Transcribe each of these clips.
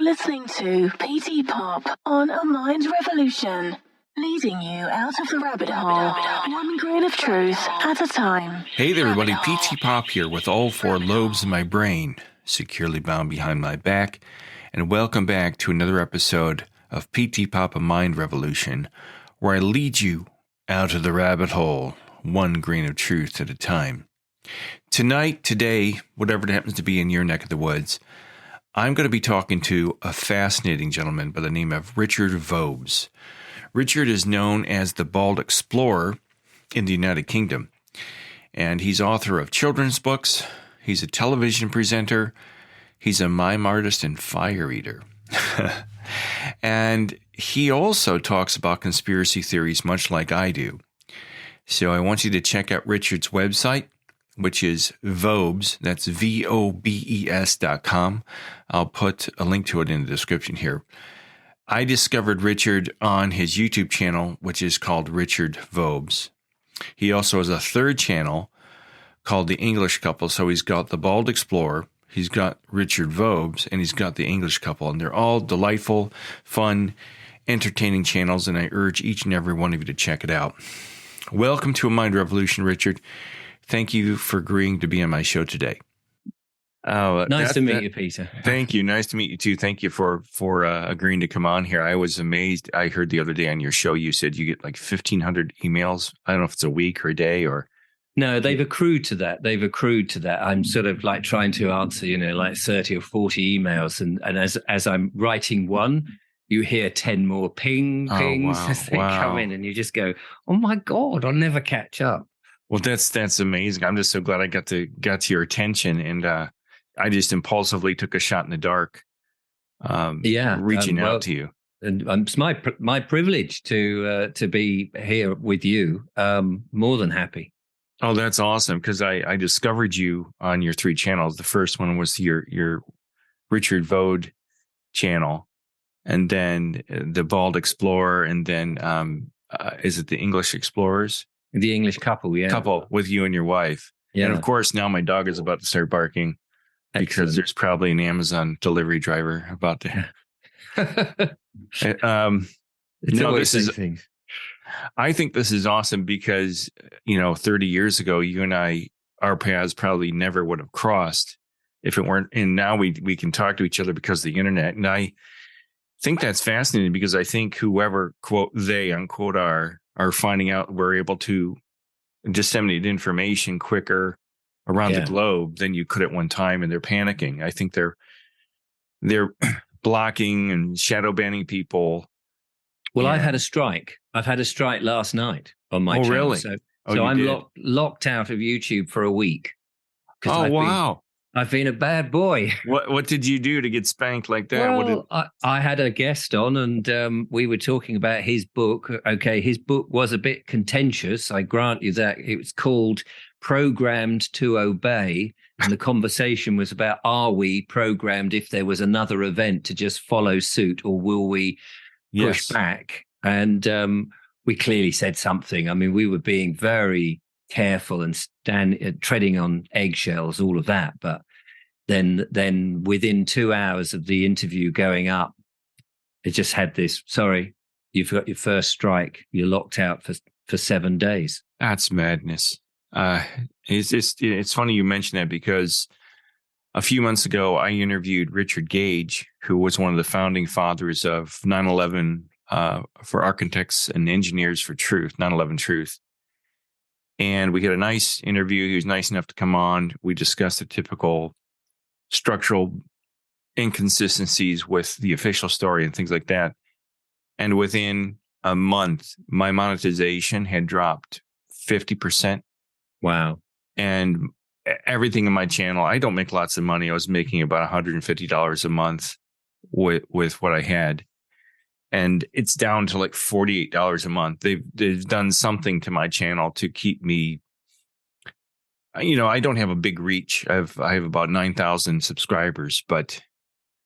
listening to PTPOP on A Mind Revolution, leading you out of the rabbit hole, one grain of truth at a time. Hey there, everybody. PTPOP here with all four lobes in my brain securely bound behind my back, and welcome back to another episode of PTPOP A Mind Revolution, where I lead you out of the rabbit hole, one grain of truth at a time. Tonight, today, whatever it happens to be in your neck of the woods, I'm going to be talking to a fascinating gentleman by the name of Richard Vobes. Richard is known as the Bald Explorer in the United Kingdom, and he's author of children's books. He's a television presenter. He's a mime artist and fire eater. And he also talks about conspiracy theories much like I do. So I want you to check out Richard's website, which is Vobes, that's VOBES.com. I'll put a link to it in the description here. I discovered Richard on his YouTube channel, which is called Richard Vobes. He also has a third channel called The English Couple. So he's got The Bald Explorer, he's got Richard Vobes, and he's got The English Couple. And they're all delightful, fun, entertaining channels, and I urge each and every one of you to check it out. Welcome to A Mind Revolution, Richard. Thank you for agreeing to be on my show today. Nice to meet you, Peter. Thank you. Nice to meet you too. Thank you for agreeing to come on here. I was amazed. I heard the other day on your show, you said you get like 1,500 emails. I don't know if it's a week or a day or. No, they've accrued to that. I'm sort of like trying to answer, like 30 or 40 emails. And as I'm writing one, you hear 10 more pings as they come in, and you just go, oh my God, I'll never catch up. Well, that's amazing. I'm just so glad I got to your attention, and I just impulsively took a shot in the dark. Reaching out to you, and it's my privilege to be here with you. More than happy. Oh, that's awesome, because I discovered you on your three channels. The first one was your Richard Vode channel, and then the Bald Explorer, and then is it the English Explorers? The English Couple, yeah. Couple with you and your wife. Yeah. And of course, now my dog is about to start barking. Excellent. Because there's probably an Amazon delivery driver about to. I think this is awesome because, 30 years ago, you and I, our paths probably never would have crossed if it weren't. And now we can talk to each other because of the internet. And I think that's fascinating because I think whoever, quote, they, unquote, are finding out we're able to disseminate information quicker around the globe than you could at one time, and they're panicking. I think they're blocking and shadow banning people. Well, I've had a strike. I've had a strike last night on my channel. Really? So I'm locked out of YouTube for a week. Oh, wow. I've been a bad boy. What did you do to get spanked like that? Well, I had a guest on, and we were talking about his book. Okay, his book was a bit contentious. I grant you that. It was called Programmed to Obey, and the conversation was about, are we programmed if there was another event to just follow suit, or will we push back? And we clearly said something. I mean, we were being very careful and treading on eggshells, all of that. But then within 2 hours of the interview going up, it just had this, sorry, you've got your first strike. You're locked out for 7 days. That's madness. It's funny you mention that because a few months ago, I interviewed Richard Gage, who was one of the founding fathers of 9/11 for Architects and Engineers for Truth, 9/11 Truth. And we had a nice interview. He was nice enough to come on. We discussed the typical structural inconsistencies with the official story and things like that. And within a month, my monetization had dropped 50%. Wow. And everything in my channel, I don't make lots of money. I was making about $150 a month with what I had. And it's down to like $48 a month. They've done something to my channel to keep me, I don't have a big reach. I have about 9,000 subscribers, but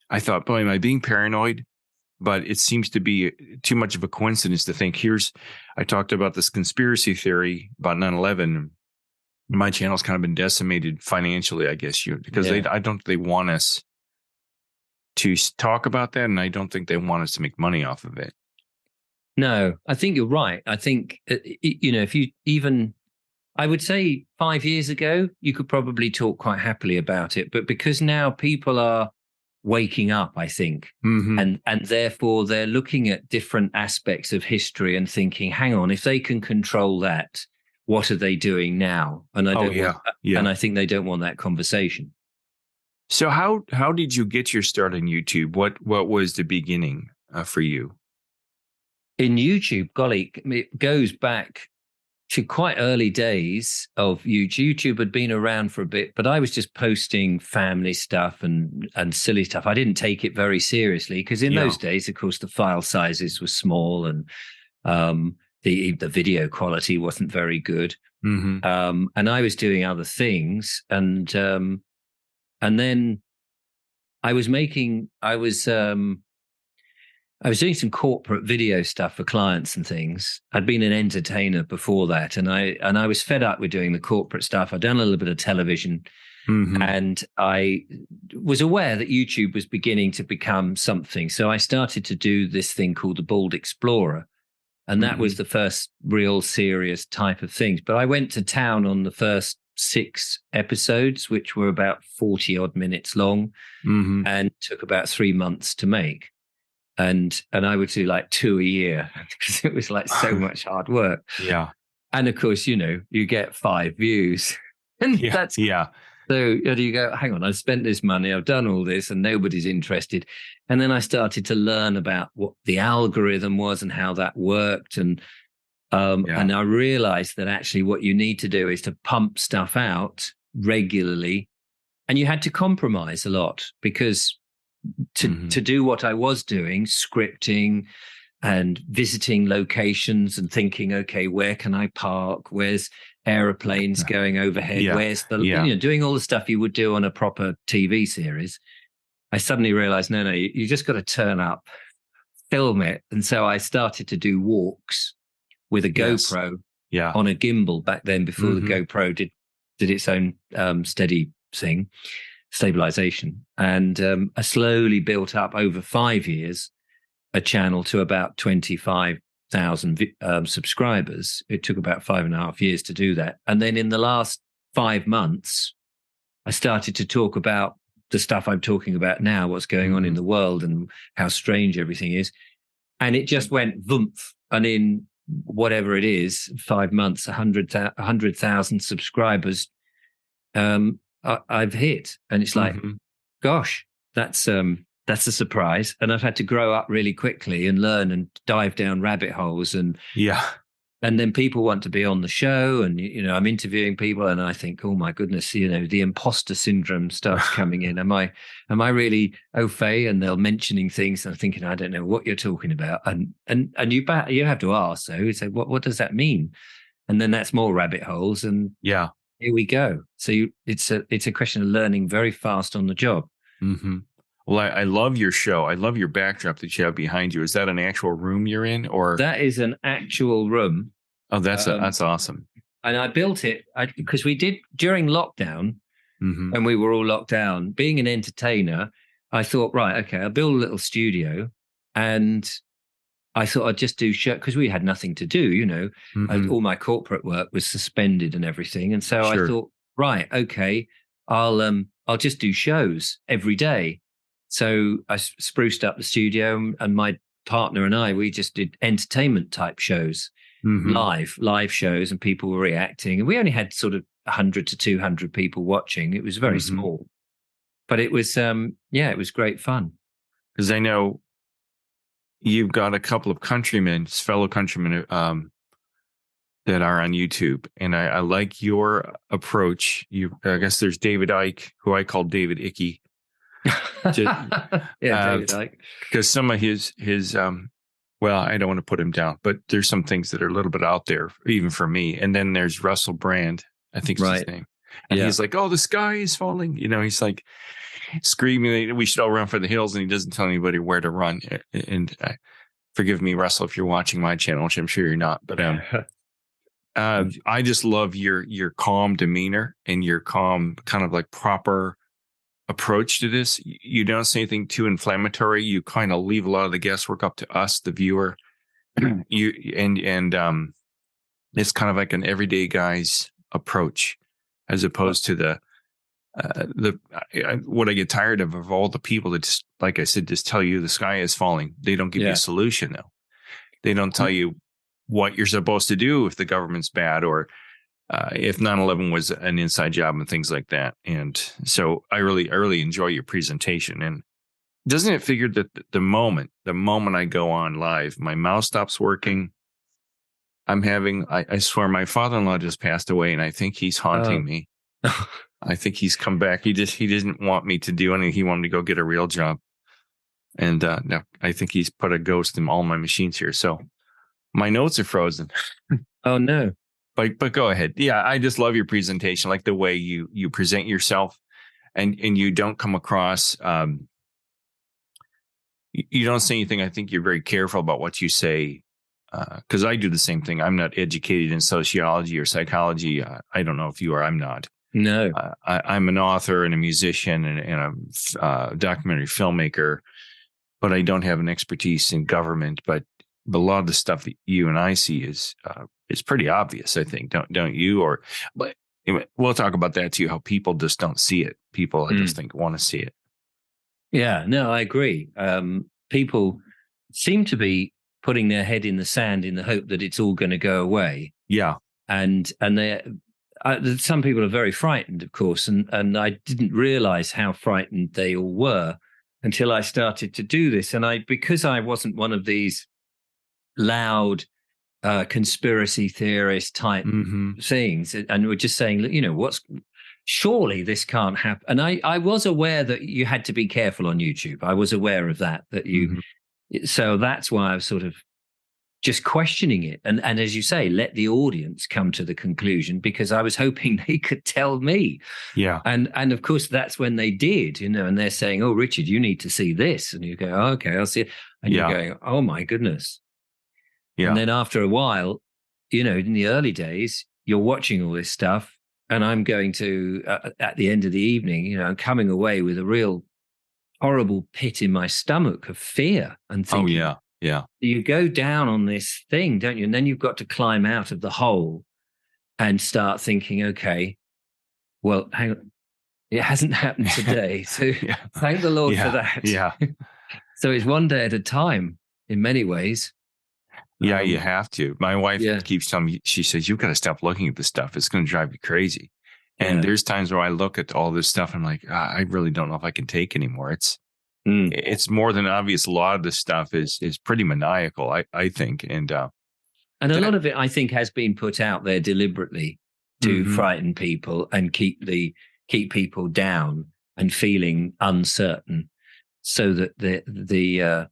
I thought, boy, am I being paranoid? But it seems to be too much of a coincidence to think I talked about this conspiracy theory about 9/11. My channel's kind of been decimated financially, I guess, because they want us to talk about that, and I don't think they want us to make money off of it. No, I think you're right. I think, if you even, I would say 5 years ago, you could probably talk quite happily about it. But because now people are waking up, I think, and therefore they're looking at different aspects of history and thinking, hang on, if they can control that, what are they doing now? And I and I think they don't want that conversation. So how did you get your start on YouTube? What was the beginning for you? In YouTube, golly, it goes back to quite early days of YouTube. YouTube had been around for a bit, but I was just posting family stuff and silly stuff. I didn't take it very seriously because in those days, of course, the file sizes were small and the video quality wasn't very good. And I was doing other things, and then I was doing some corporate video stuff for clients and things. I'd been an entertainer before that, and I was fed up with doing the corporate stuff. I'd done a little bit of television, and I was aware that YouTube was beginning to become something. So I started to do this thing called the Bald Explorer, and that was the first real serious type of things. But I went to town on the first 6 episodes, which were about 40 odd minutes long, and took about 3 months to make. And I would do like 2 a year because it was like so much hard work. Yeah. And of course, you get 5 views. And that's so you go, hang on, I've spent this money, I've done all this, and nobody's interested. And then I started to learn about what the algorithm was and how that worked. And I realized that actually what you need to do is to pump stuff out regularly. And you had to compromise a lot because to do what I was doing, scripting and visiting locations and thinking, okay, where can I park? Where's aeroplanes going overhead? Where's the, doing all the stuff you would do on a proper TV series. I suddenly realized, no, you just got to turn up, film it. And so I started to do walks with a GoPro on a gimbal back then before the GoPro did its own steady thing. Stabilization, and I slowly built up over 5 years a channel to about 25,000 subscribers. It took about 5.5 years to do that, and then in the last 5 months, I started to talk about the stuff I'm talking about now, what's going on in the world and how strange everything is, and it just went voomp, and in whatever it is, 5 months, 100,000 subscribers. I've hit, and it's like, gosh, that's a surprise. And I've had to grow up really quickly and learn and dive down rabbit holes, and then people want to be on the show, and I'm interviewing people, and I think, oh my goodness, the imposter syndrome starts coming in. Am I really au fait? And they're mentioning things, and I'm thinking, I don't know what you're talking about, and you have to ask. So you say, what does that mean? And then that's more rabbit holes, and here we go. So it's a question of learning very fast on the job. Well, I love your show. I love your backdrop that you have behind you. Is that an actual room you're in, or that is an actual room? Oh, that's awesome. And I built it because we did during lockdown, when we were all locked down. Being an entertainer, I thought, right, okay, I'll build a little studio, and I thought I'd just do show because we had nothing to do, all my corporate work was suspended and everything. And so I thought, right, okay, I'll just do shows every day. So I spruced up the studio, and my partner and I, we just did entertainment type shows, live shows, and people were reacting. And we only had sort of 100 to 200 people watching. It was very small, but it was, it was great fun. Because I know you've got a couple of fellow countrymen that are on YouTube. And I like your approach. I guess there's David Icke, who I call David Icky. David Icke. Because some of his well, I don't want to put him down, but there's some things that are a little bit out there, even for me. And then there's Russell Brand, I think is his name. And he's like, oh, the sky is falling. He's like screaming, we should all run for the hills. And he doesn't tell anybody where to run. And forgive me, Russell, if you're watching my channel, which I'm sure you're not. But I just love your calm demeanor and your calm kind of like proper approach to this. You don't say anything too inflammatory. You kind of leave a lot of the guesswork up to us, the viewer. It's kind of like an everyday guy's approach, as opposed to what I get tired of all the people that just, like I said, just tell you the sky is falling. They don't give you a solution though. They don't tell you what you're supposed to do if the government's bad, or if 9/11 was an inside job and things like that. And so I really enjoy your presentation. And doesn't it figure that the moment I go on live, my mouth stops working? I swear my father-in-law just passed away, and I think he's haunting me. I think he's come back. He didn't want me to do anything. He wanted me to go get a real job. And now I think he's put a ghost in all my machines here. So my notes are frozen. Oh no. But go ahead. Yeah, I just love your presentation, like the way you present yourself, and you don't come across you don't say anything. I think you're very careful about what you say, because I do the same thing. I'm not educated in sociology or psychology. I don't know if you are. I'm not. No. I'm an author and a musician and a documentary filmmaker, but I don't have an expertise in government. But a lot of the stuff that you and I see is pretty obvious, I think. Don't you? But anyway, we'll talk about that too. How people just don't see it. People, I just think, want to see it. Yeah, no, I agree. People seem to be putting their head in the sand in the hope that it's all going to go away. Yeah, and some people are very frightened, of course, and I didn't realize how frightened they all were until I started to do this. And because I wasn't one of these loud conspiracy theorist type things, and we're just saying, surely this can't happen. And I was aware that you had to be careful on YouTube. I was aware of that so that's why I was sort of just questioning it. And as you say, let the audience come to the conclusion, because I was hoping they could tell me. Yeah. And of course, that's when they did, and they're saying, oh, Richard, you need to see this. And you go, oh, okay, I'll see it. And you're going, oh my goodness. Yeah. And then after a while, in the early days, you're watching all this stuff. And I'm going to, at the end of the evening, I'm coming away with a real horrible pit in my stomach of fear and thinking, yeah. You go down on this thing, don't you? And then you've got to climb out of the hole and start thinking, okay, well, hang on, it hasn't happened today. So thank the Lord for that. Yeah. So it's one day at a time in many ways. Yeah, you have to. My wife keeps telling me, she says, you've got to stop looking at this stuff. It's going to drive you crazy. And there's times where I look at all this stuff and I'm like, I really don't know if I can take anymore. It's more than obvious. A lot of this stuff is pretty maniacal, I think. And a lot of it, I think, has been put out there deliberately to frighten people and keep people down and feeling uncertain, so that the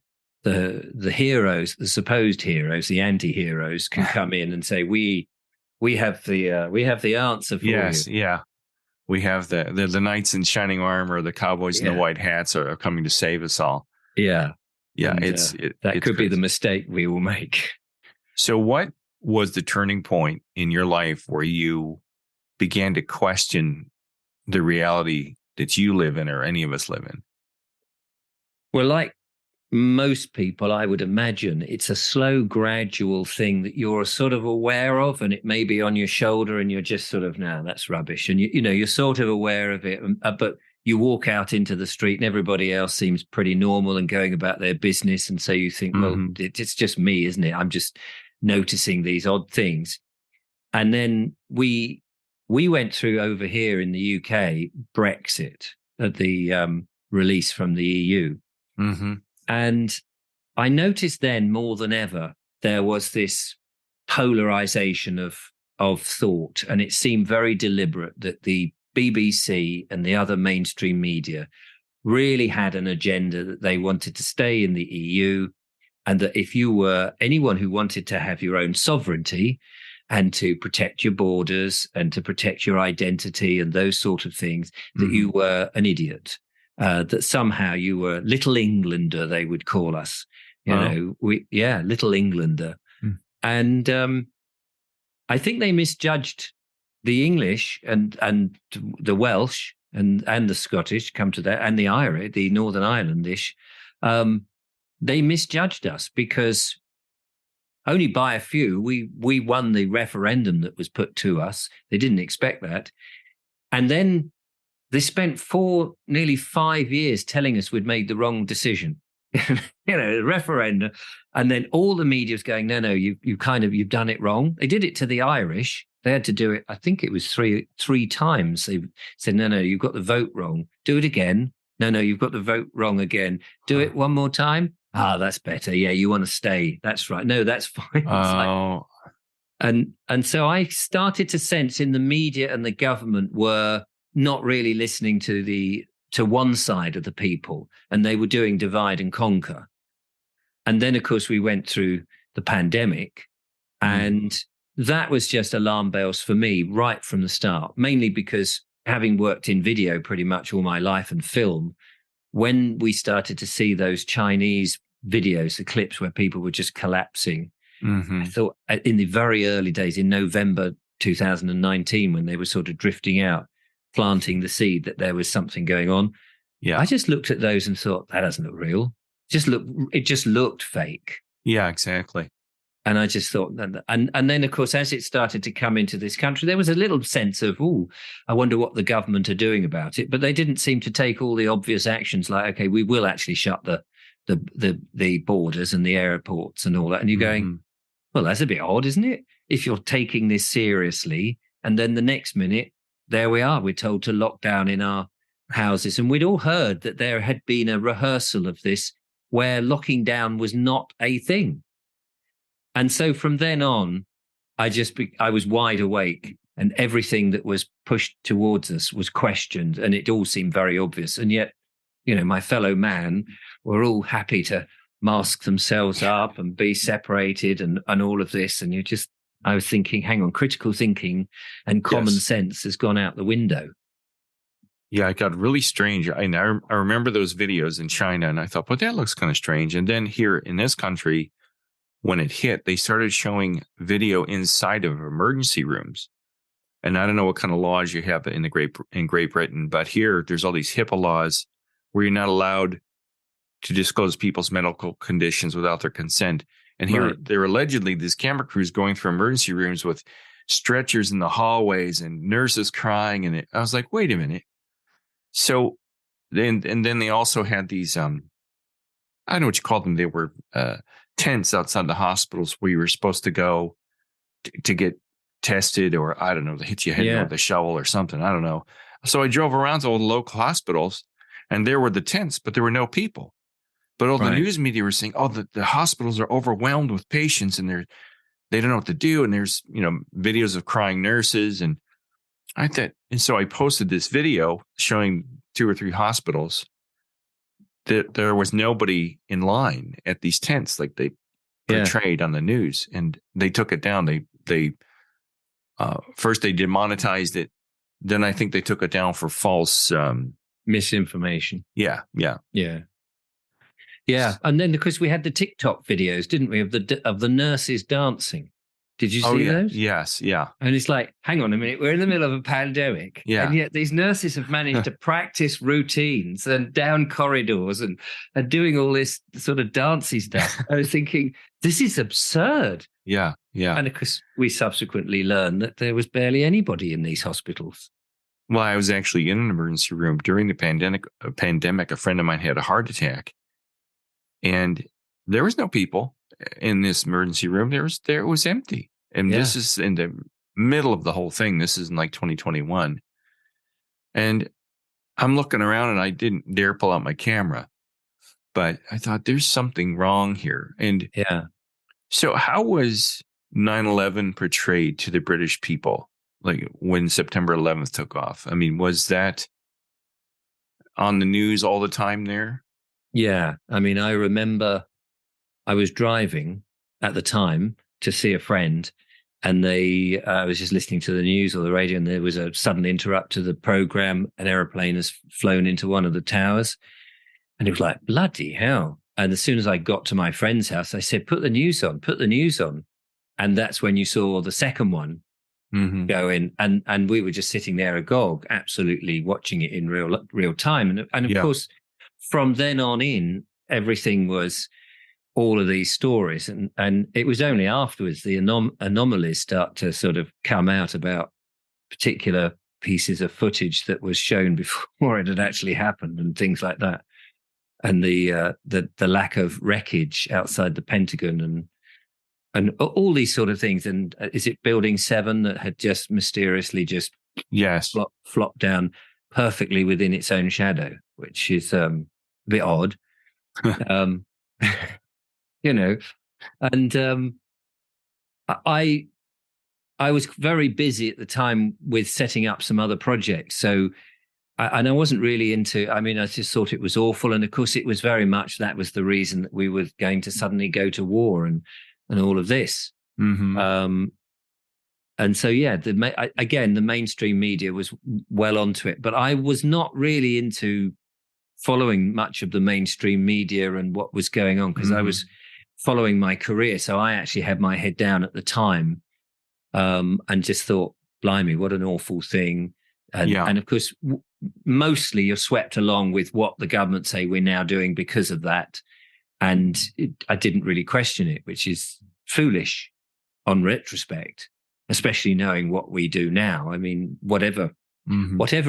heroes, the supposed heroes, the anti-heroes, can come in and say, we have the answer for you. Yes, yeah. We have the knights in shining armor, the cowboys in the white hats are coming to save us all. Yeah. Yeah, and, it's could crazy. be the mistake we will make. So what was the turning point in your life where you began to question the reality that you live in, or any of us live in? Well, like most people, I would imagine it's a slow, gradual thing that you're sort of aware of, and it may be on your shoulder and you're just sort of, no, that's rubbish. And you're sort of aware of it, but you walk out into the street and everybody else seems pretty normal and going about their business. And so you think, well, it's just me, isn't it? I'm just noticing these odd things. And then we went through over here in the UK, Brexit, at the release from the EU. And I noticed then more than ever, there was this polarization of thought. And it seemed very deliberate that the BBC and the other mainstream media really had an agenda that they wanted to stay in the EU. And that if you were anyone who wanted to have your own sovereignty and to protect your borders and to protect your identity and those sort of things, that you were an idiot. That somehow you were Little Englander, they would call us, Little Englander. And I think they misjudged the English and the Welsh and the Scottish, come to that, and the Irish, the Northern Irelandish, they misjudged us because only by a few we won the referendum that was put to us. They didn't expect that. And then they spent nearly 5 years telling us we'd made the wrong decision. The referendum. And then all the media was going, no, you've done it wrong. They did it to the Irish. They had to do it, I think it was three times. They said, no, you've got the vote wrong. Do it again. No, you've got the vote wrong again. Do it one more time. That's better. Yeah, you want to stay. That's right. No, that's fine. Oh. And so I started to sense in the media and the government were not really listening to one side of the people, and they were doing divide and conquer. And then, of course, we went through the pandemic, and that was just alarm bells for me right from the start, mainly because having worked in video pretty much all my life and film, when we started to see those Chinese videos, the clips where people were just collapsing, I thought in the very early days, in November 2019, when they were sort of drifting out, planting the seed that there was something going on. Yeah. I just looked at those and thought, that doesn't look real. It just looked fake. Yeah, exactly. And I just thought, and then, of course, as it started to come into this country, there was a little sense of, I wonder what the government are doing about it. But they didn't seem to take all the obvious actions like, okay, we will actually shut the borders and the airports and all that. And you're going, well, that's a bit odd, isn't it? If you're taking this seriously, and then the next minute, there we are, we're told to lock down in our houses. And we'd all heard that there had been a rehearsal of this where locking down was not a thing. And so from then on, I was wide awake, and everything that was pushed towards us was questioned, and it all seemed very obvious. And yet, my fellow man were all happy to mask themselves up and be separated and all of this. And I was thinking, hang on, critical thinking and common sense has gone out the window. Yeah, it got really strange. I remember those videos in China, and I thought, but that looks kind of strange. And then here in this country, when it hit, they started showing video inside of emergency rooms. And I don't know what kind of laws you have in Great Britain, but here there's all these HIPAA laws where you're not allowed to disclose people's medical conditions without their consent. And here they're allegedly these camera crews going through emergency rooms with stretchers in the hallways and nurses crying. And I was like, wait a minute. So then they also had these, I don't know what you call them. They were tents outside the hospitals where you were supposed to go to get tested, or I don't know, they hit you head with a shovel or something. I don't know. So I drove around to all the local hospitals, and there were the tents, but there were no people. But all the news media were saying, the hospitals are overwhelmed with patients, and they don't know what to do. And there's, videos of crying nurses. And I thought, and so I posted this video showing 2 or 3 hospitals that there was nobody in line at these tents, like they portrayed on the news, and they took it down. They first they demonetized it. Then I think they took it down for false misinformation. Yeah. And then because we had the TikTok videos, didn't we, of the nurses dancing? Did you see those? Yes, yeah. And it's like, hang on a minute, we're in the middle of a pandemic. Yeah. And yet these nurses have managed to practice routines and down corridors and doing all this sort of dancey stuff. I was thinking, this is absurd. Yeah. And of course, we subsequently learned that there was barely anybody in these hospitals. Well, I was actually in an emergency room during the pandemic. A friend of mine had a heart attack, and there was no people in this emergency room. It was empty. And this is in the middle of the whole thing. This is in like 2021. And I'm looking around, and I didn't dare pull out my camera, but I thought there's something wrong here. And so how was 9/11 portrayed to the British people? Like when September 11th took off? I mean, was that on the news all the time there? Yeah. I mean, I remember I was driving at the time to see a friend, and I was just listening to the news or the radio, and there was a sudden interrupt to the program. An aeroplane has flown into one of the towers, and it was like, bloody hell. And as soon as I got to my friend's house, I said, put the news on. And that's when you saw the second one. going, and we were just sitting there agog, absolutely watching it in real time. And of course, from then on in, everything was all of these stories. And it was only afterwards the anomalies start to sort of come out about particular pieces of footage that was shown before it had actually happened and things like that. And the lack of wreckage outside the Pentagon and all these sort of things. And is it Building 7 that had just mysteriously just flopped down perfectly within its own shadow, which is a bit odd. You know, and I was very busy at the time with setting up some other projects. So, I wasn't really into, I mean, I just thought it was awful. And of course, it was very much, that was the reason that we were going to suddenly go to war and all of this. And so, yeah, again, the mainstream media was well onto it, but I was not really into following much of the mainstream media and what was going on, because I was following my career. So I actually had my head down at the time, and just thought, blimey, what an awful thing. And of course, mostly you're swept along with what the government say we're now doing because of that. And I didn't really question it, which is foolish on retrospect, especially knowing what we do now. I mean, whatever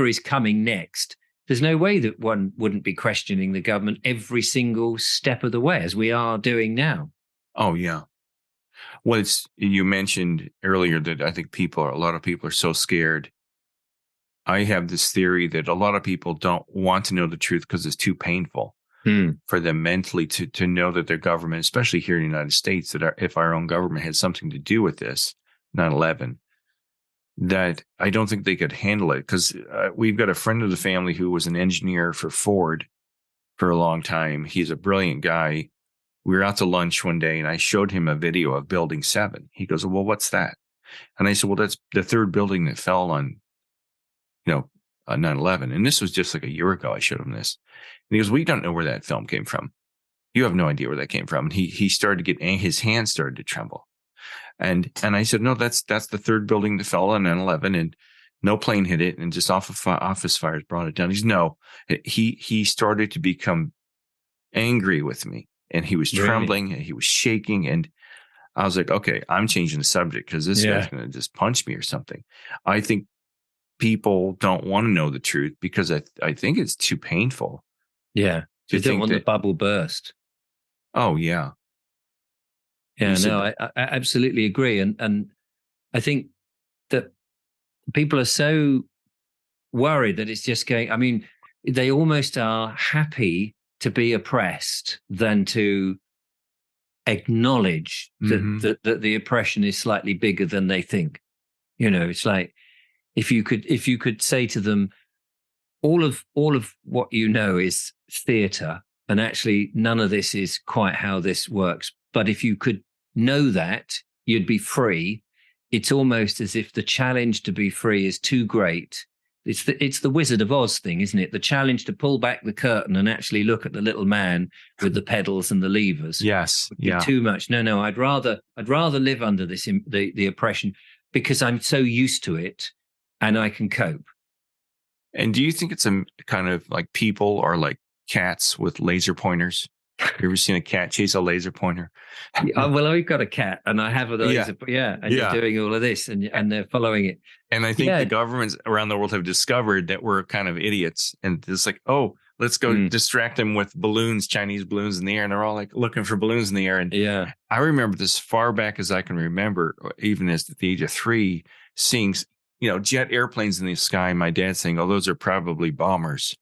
is coming next, there's no way that one wouldn't be questioning the government every single step of the way, as we are doing now. Oh, yeah. Well, you mentioned earlier that I think a lot of people are so scared. I have this theory that a lot of people don't want to know the truth because it's too painful for them mentally to know that their government, especially here in the United States, that if our own government had something to do with this 9/11, that I don't think they could handle it. Because we've got a friend of the family who was an engineer for Ford for a long time. He's a brilliant guy. We were out to lunch one day and I showed him a video of Building 7. He goes, well, what's that? And I said, well, that's the third building that fell on 9/11. And this was just like a year ago. I showed him this. And he goes, we don't know where that film came from. You have no idea where that came from. And he started to his hands started to tremble. And I said, no, that's the third building that fell on 9/11, and no plane hit it, and just office fires brought it down. He started to become angry with me, and he was trembling, and he was shaking, and I was like, okay, I'm changing the subject because this guy's going to just punch me or something. I think people don't want to know the truth because I think it's too painful. Yeah. You don't want the bubble burst. Oh, yeah. Yeah, no, I absolutely agree. And I think that people are so worried that it's just going, I mean, they almost are happy to be oppressed than to acknowledge that the oppression is slightly bigger than they think. It's like, if you could say to them, all of what you know is theatre, and actually none of this is quite how this works. But if you could know that, you'd be free. It's almost as if the challenge to be free is too great. It's the Wizard of Oz thing, isn't it? The challenge to pull back the curtain and actually look at the little man with the pedals and the levers. Yes, yeah. Too much. No. I'd rather live under this the oppression, because I'm so used to it and I can cope. And do you think it's a kind of like people are like cats with laser pointers? You ever seen a cat chase a laser pointer? Well, I've got a cat, and I have a laser. And you're doing all of this, and they're following it. And I think the governments around the world have discovered that we're kind of idiots, and it's like, oh, let's go distract them with balloons, Chinese balloons in the air, and they're all like looking for balloons in the air. And I remember this far back as I can remember, even as at the age of 3, seeing jet airplanes in the sky. And my dad saying, "Oh, those are probably bombers."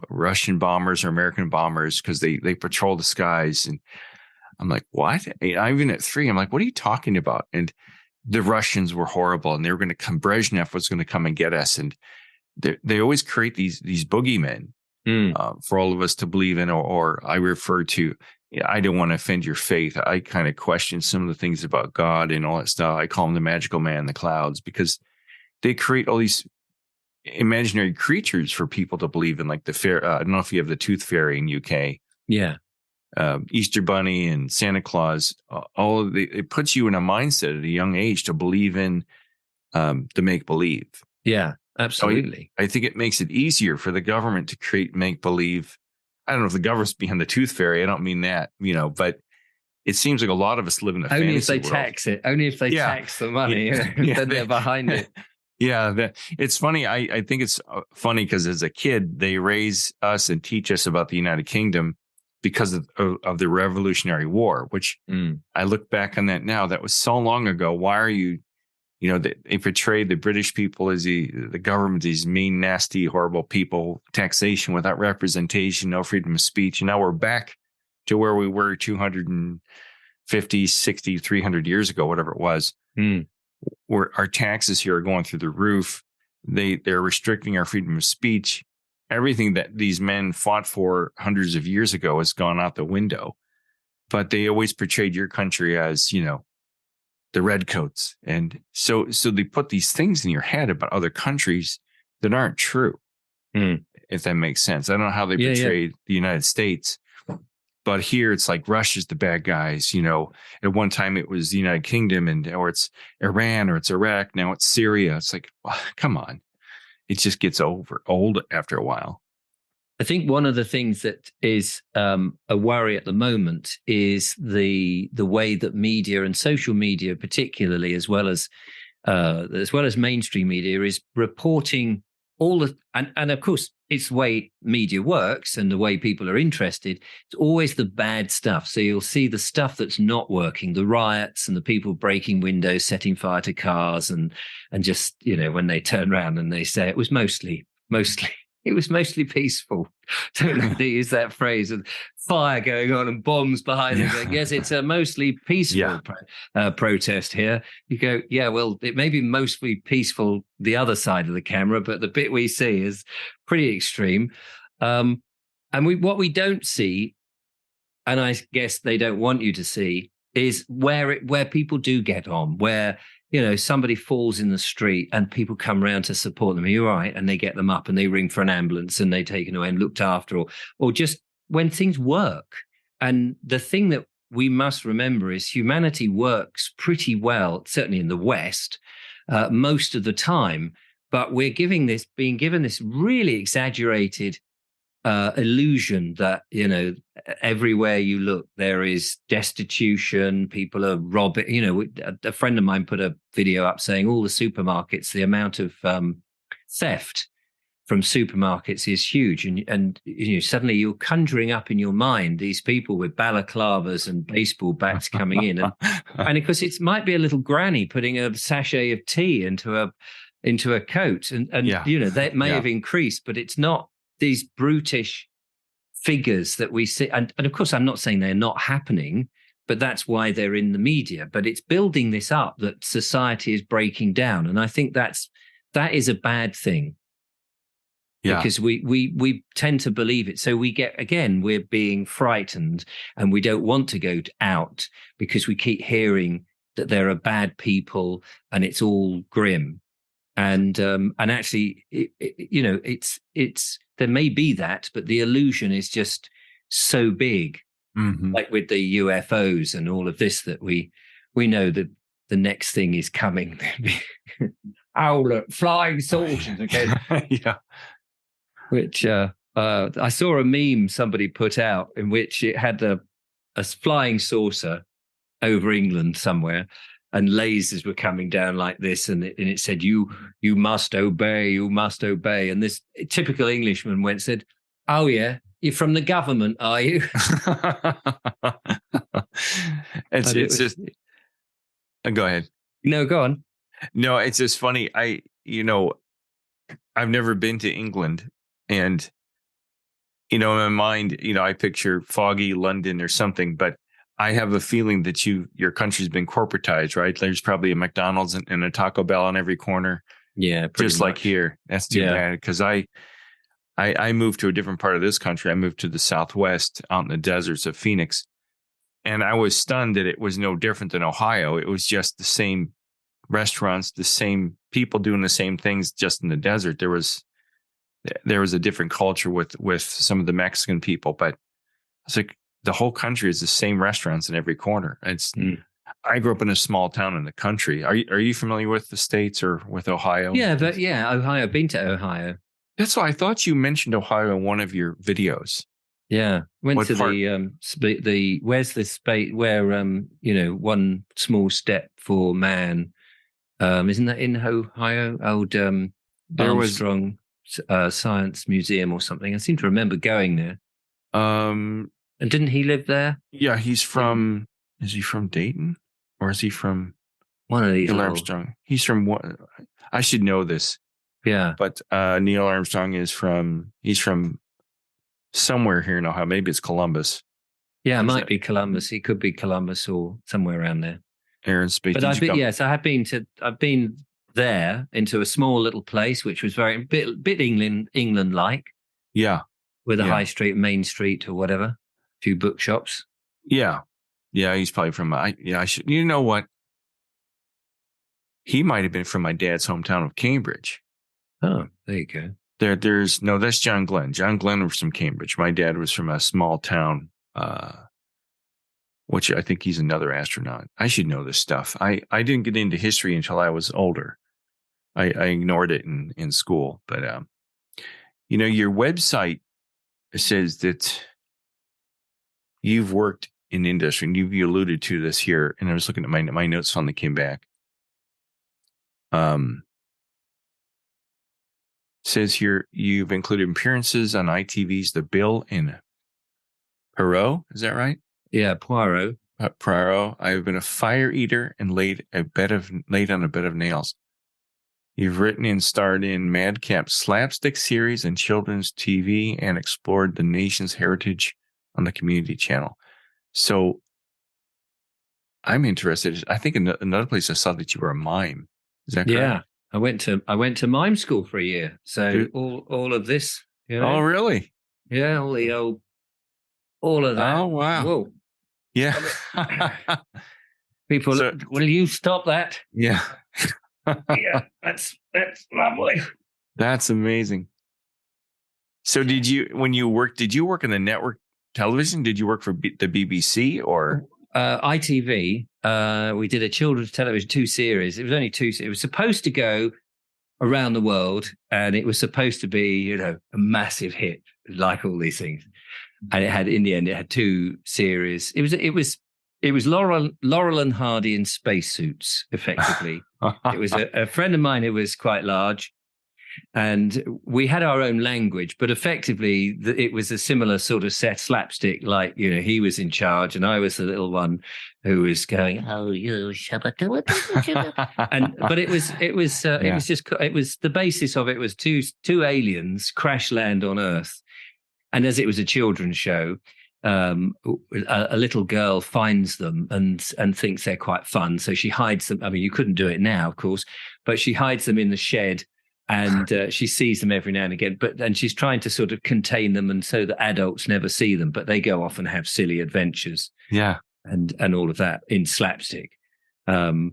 Russian bombers or American bombers, because they patrol the skies. And I'm like, what? Even at 3, I'm like, what are you talking about? And the Russians were horrible, and they were going to come. Brezhnev was going to come and get us. And they always create these boogeymen for all of us to believe in, or I refer to, I don't want to offend your faith. I kind of question some of the things about God and all that stuff. I call him the magical man in the clouds, because they create all these imaginary creatures for people to believe in, like the fair. I don't know if you have the Tooth Fairy in UK. Yeah. Easter Bunny and Santa Claus. It puts you in a mindset at a young age to believe in the make believe. Yeah, absolutely. So I think it makes it easier for the government to create make believe. I don't know if the government's behind the tooth fairy. I don't mean that, but it seems like a lot of us live in a only fantasy if they world. tax it. Only if they tax the money, then they're behind it. Yeah, it's funny. I think it's funny because as a kid, they raise us and teach us about the United Kingdom because of the Revolutionary War, which I look back on that now. That was so long ago. Why are you, they portrayed the British people as the government, these mean, nasty, horrible people, taxation without representation, no freedom of speech. And now we're back to where we were 250, 60, 300 years ago, whatever it was. Where our taxes here are going through the roof. They're restricting our freedom of speech. Everything that these men fought for hundreds of years ago has gone out the window. But they always portrayed your country as, the redcoats. And so they put these things in your head about other countries that aren't true, if that makes sense. I don't know how they portrayed the United States. But here it's like Russia's the bad guys, At one time it was the United Kingdom, or it's Iran, or it's Iraq. Now it's Syria. It's like, come on. It just gets old after a while. I think one of the things that is a worry at the moment is the way that media and social media, particularly, as well as mainstream media, is reporting all the and of course it's the way media works and the way people are interested. It's always the bad stuff. So you'll see the stuff that's not working, the riots and the people breaking windows, setting fire to cars, and just, when they turn around and they say it was mostly peaceful. Don't know, they use that phrase, and fire going on and bombs behind them going, yes, it's a mostly peaceful protest here. You go, yeah, well, it may be mostly peaceful the other side of the camera, but the bit we see is pretty extreme. And what we don't see, and I guess they don't want you to see, is where people do get on, where somebody falls in the street and people come around to support them. Are you all right? And they get them up and they ring for an ambulance and they take them away and looked after, or just when things work. And the thing that we must remember is humanity works pretty well, certainly in the West, most of the time. But we're being given this really exaggerated illusion that, everywhere you look, there is destitution, people are robbing. A friend of mine put a video up saying all the supermarkets, the amount of theft from supermarkets is huge. And suddenly you're conjuring up in your mind these people with balaclavas and baseball bats coming in. And of course, it might be a little granny putting a sachet of tea into a coat. And that may have increased, but it's not these brutish figures that we see. And of course, I'm not saying they're not happening, but that's why they're in the media. But it's building this up that society is breaking down. And I think that is a bad thing. Yeah. Because we tend to believe it. So we're being frightened and we don't want to go out because we keep hearing that there are bad people and it's all grim. And actually, it's there may be that, but the illusion is just so big, like with the UFOs and all of this, that we know that the next thing is coming. Look, flying saucers again. Yeah. Which I saw a meme somebody put out in which it had a flying saucer over England somewhere, and lasers were coming down like this, and it said, "You must obey, you must obey." And this typical Englishman said, "Oh yeah, you're from the government, are you?" it's just. Go ahead. No, go on. No, it's just funny. I've never been to England, and in my mind, I picture foggy London or something, but I have a feeling that your country's been corporatized, right? There's probably a McDonald's and a Taco Bell on every corner. Yeah, just much. Like here. That's too bad, because I moved to a different part of this country. I moved to the Southwest, out in the deserts of Phoenix, and I was stunned that it was no different than Ohio. It was just the same restaurants, the same people doing the same things, just in the desert. There was a different culture with some of the Mexican people, but it's like the whole country is the same restaurants in every corner. I grew up in a small town in the country. Are you familiar with the States or with Ohio? Yeah, but Ohio. I've been to Ohio. That's why I thought you mentioned Ohio in one of your videos. Yeah, went What to part? the where's the space where one small step for man. Isn't that in Ohio? Old There was Armstrong Science Museum or something. I seem to remember going there. um And didn't he live there? yeah, he's from is he from Dayton or is he from One of these Neil little, Armstrong? He's from what? I should know this, yeah. but Neil Armstrong he's from somewhere here in Ohio. Maybe it's Columbus. Yeah, it might be Columbus. He could be Columbus or somewhere around there. Aaron Space. But I've been there into a small little place which was very bit England like. Yeah. With a high street, main street or whatever. A few bookshops. Yeah. Yeah, he's probably from I should, you know what? He might have been from my dad's hometown of Cambridge. Oh, there you go. That's John Glenn. John Glenn was from Cambridge. My dad was from a small town, which I think he's another astronaut. I should know this stuff. I didn't get into history until I was older. I ignored it in school. But, your website says that you've worked in industry, and you alluded to this here, and I was looking at my notes on that came back. Says here you've included appearances on ITV's The Bill and Poirot. Is that right? Yeah, Poirot. Poirot. I've been a fire eater and laid on a bed of nails. You've written and starred in Madcap slapstick series and children's TV and explored the nation's heritage on the Community Channel. So I'm interested. I think another place I saw that you were a mime. Is that correct? Yeah, I went to mime school for a year. So all of this. Oh, really? Yeah, all of that. Oh, wow. Whoa. Yeah. People, will you stop that? Yeah. Yeah, that's lovely. That's amazing. So did you work in the network television? Did you work for the BBC or? ITV, we did a children's television 2 series. It was only 2. It was supposed to go around the world, and it was supposed to be, a massive hit, like all these things. And in the end, it had 2 series. It was Laurel and Hardy in spacesuits, effectively. It was a friend of mine who was quite large, and we had our own language, but effectively it was a similar sort of set slapstick, like, he was in charge and I was the little one who was going, oh, you shabba. But it was the basis of it was two aliens crash land on Earth. And as it was a children's show, a little girl finds them and thinks they're quite fun. So she hides them. I mean, you couldn't do it now, of course, but she hides them in the shed. And she sees them every now and again, and she's trying to sort of contain them, and so the adults never see them, but they go off and have silly adventures. Yeah, and all of that in slapstick. We had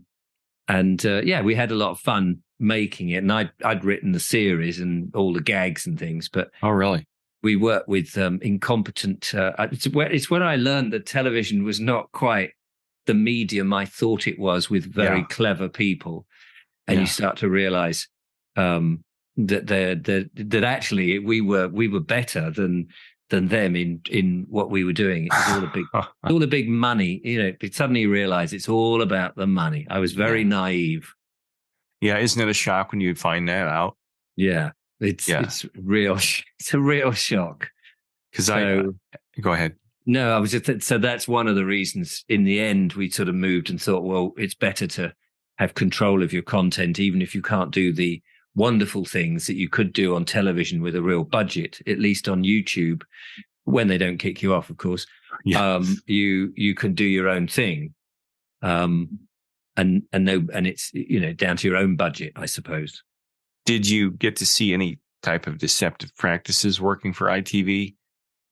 a lot of fun making it, and I'd written the series and all the gags and things. But oh, really? We worked with incompetent. It's when I learned that television was not quite the medium I thought it was, with very clever people, and you start to realize. That actually we were better than them in what we were doing. It was all a big money. Suddenly you realize it's all about the money. I was very naive. Yeah, isn't it a shock when you find that out? Yeah, it's real. It's a real shock. Because go ahead. No, I was just so that's one of the reasons. In the end, we sort of moved and thought, well, it's better to have control of your content, even if you can't do the wonderful things that you could do on television with a real budget. At least on YouTube, when they don't kick you off, of course, you can do your own thing, and it's down to your own budget, I suppose. Did you get to see any type of deceptive practices working for ITV,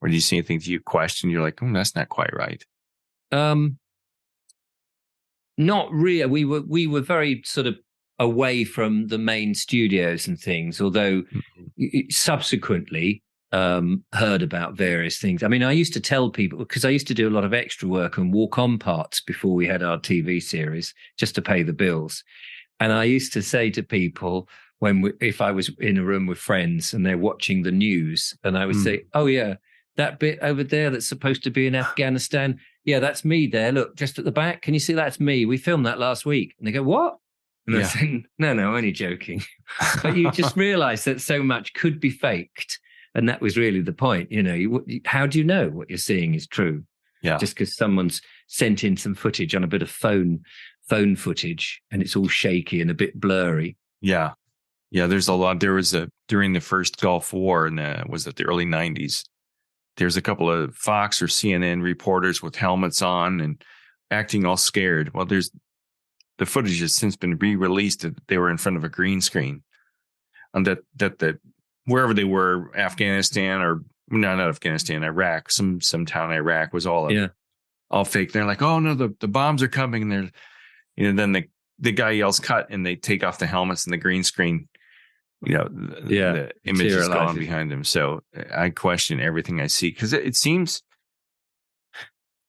or did you see anything that you questioned? You're like, that's not quite right. Not really. We were very sort of away from the main studios and things, although subsequently heard about various things. I mean, I used to tell people, because I used to do a lot of extra work and walk-on parts before we had our TV series, just to pay the bills. And I used to say to people, if I was in a room with friends and they're watching the news, and I would say, "Oh yeah, that bit over there that's supposed to be in Afghanistan, yeah, that's me there. Look, just at the back. Can you see that's me? We filmed that last week." And they go, "What?" And I say, "No, only joking." But you just realize that so much could be faked. And that was really the point. You know, how do you know what you're seeing is true? Yeah. Just because someone's sent in some footage on a bit of phone footage and it's all shaky and a bit blurry. Yeah. Yeah, there's a lot. There was during the first Gulf War in the early 90s, there's a couple of Fox or CNN reporters with helmets on and acting all scared. Well, the footage has since been re-released. They were in front of a green screen, and that wherever they were, Afghanistan or not Afghanistan, Iraq, some town in Iraq was all fake. They're like, "Oh no, the bombs are coming," and then the guy yells "cut," and they take off the helmets and the green screen. The image is gone behind them. So I question everything I see, because it seems